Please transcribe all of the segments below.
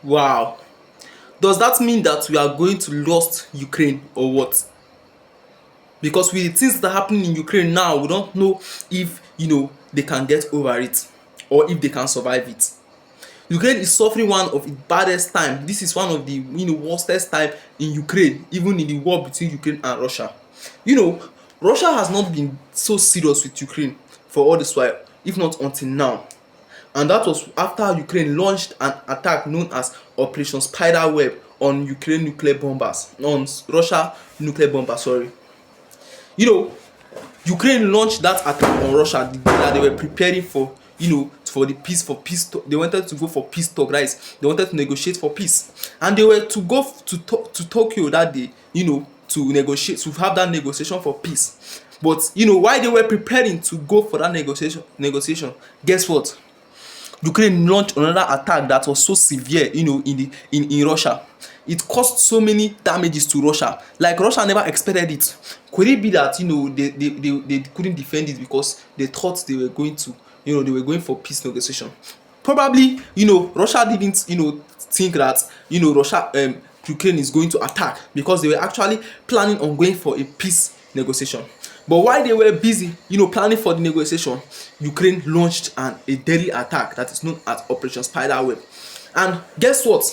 Wow. Does that mean that we are going to lose Ukraine or what? Because with the things that are happening in Ukraine now, we don't know if they can get over it or if they can survive it. Ukraine is suffering one of its baddest time. This is one of the worstest time in Ukraine, even in the war between Ukraine and Russia. Russia has not been so serious with Ukraine for all this while, if not until now. And that was after Ukraine launched an attack known as Operation Spiderweb on Ukraine nuclear bombers, on Russia nuclear bombers, sorry. Ukraine launched that attack on Russia that they were preparing for, for the peace, they wanted to go for peace talk, right? They wanted to negotiate for peace. And they were to go to Tokyo that day, to negotiate, to have that negotiation for peace. But, while they were preparing to go for that negotiation, guess what? Ukraine launched another attack that was so severe, in Russia. It caused so many damages to Russia. Like Russia never expected it. Could it be that they couldn't defend it because they thought they were going to, they were going for peace negotiation? Probably, Russia didn't, think that, Ukraine is going to attack, because they were actually planning on going for a peace negotiation. But while they were busy, planning for the negotiation, Ukraine launched a deadly attack that is known as Operation Spiderweb. And guess what?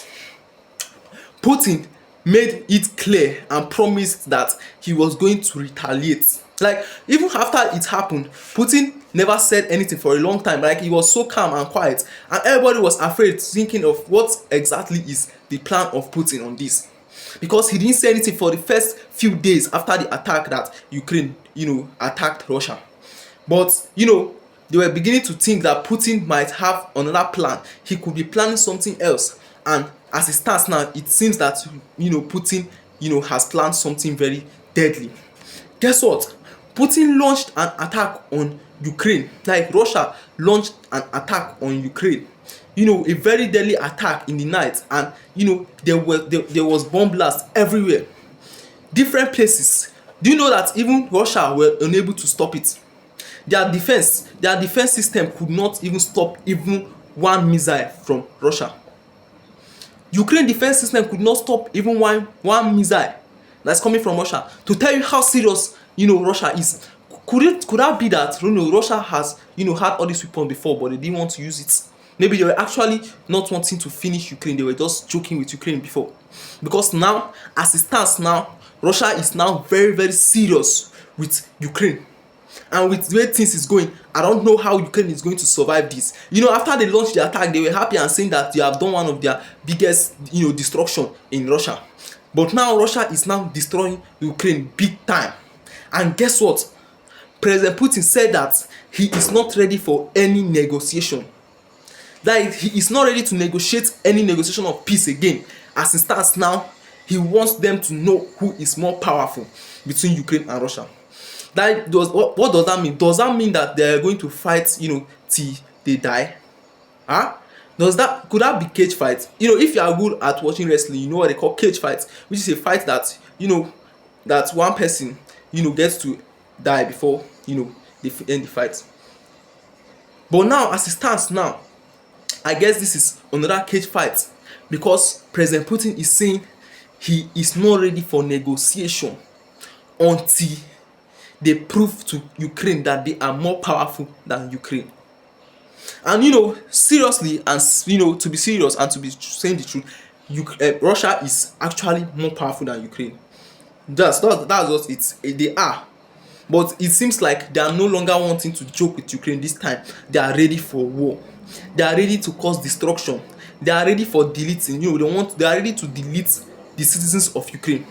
Putin made it clear and promised that he was going to retaliate. Like, even after it happened, Putin never said anything for a long time. Like, he was so calm and quiet, and everybody was afraid, thinking of what exactly is the plan of Putin on this. Because he didn't say anything for the first few days after the attack that Ukraine, attacked Russia. But, they were beginning to think that Putin might have another plan. He could be planning something else. And as it stands now, it seems that, Putin, has planned something very deadly. Guess what? Putin launched an attack on Ukraine. Like, Russia launched an attack on Ukraine. A very deadly attack in the night, and there was bomb blast everywhere, different places. Do you know that even Russia were unable to stop it? Their defense system could not even stop even one missile from Russia. Ukraine defense system could not stop even one missile that's coming from Russia. To tell you how serious Russia is. Could that be that Russia has had all these weapons before, but they didn't want to use it? Maybe they were actually not wanting to finish Ukraine. They were just joking with Ukraine before. Because now, as it stands now, Russia is now very, very serious with Ukraine. And with the way things is going, I don't know how Ukraine is going to survive this. After they launched the attack, they were happy and saying that they have done one of their biggest, destruction in Russia. But now Russia is now destroying Ukraine big time. And guess what? President Putin said that he is not ready for any negotiation. That he is not ready to negotiate any negotiation of peace again. As it stands now, he wants them to know who is more powerful between Ukraine and Russia. What does that mean? Does that mean that they are going to fight, till they die? Could that be cage fight? If you are good at watching wrestling, you know what they call cage fight, which is a fight that that one person gets to die before they end the fight. But now, as it stands now, I guess this is another cage fight, because President Putin is saying he is not ready for negotiation until they prove to Ukraine that they are more powerful than Ukraine. And seriously, and to be serious and to be saying the truth, Russia is actually more powerful than Ukraine. That's what they are. But it seems like they are no longer wanting to joke with Ukraine this time. They are ready for war. They are ready to cause destruction. They are ready for deleting. They are ready to delete the citizens of Ukraine.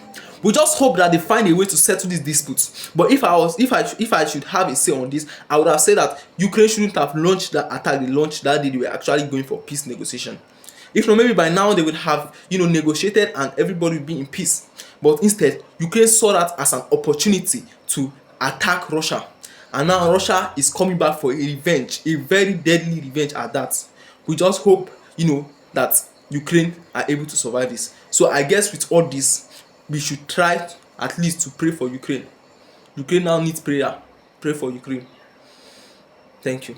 We just hope that they find a way to settle these disputes. But if I should have a say on this, I would have said that Ukraine shouldn't have launched that attack they launched that day. They were actually going for peace negotiation. If not, maybe by now they would have negotiated and everybody would be in peace. But instead, Ukraine saw that as an opportunity to attack Russia. And now Russia is coming back for a revenge, a very deadly revenge at that. We just hope, that Ukraine are able to survive this. So I guess with all this, we should try at least to pray for Ukraine. Ukraine now needs prayer. Pray for Ukraine. Thank you.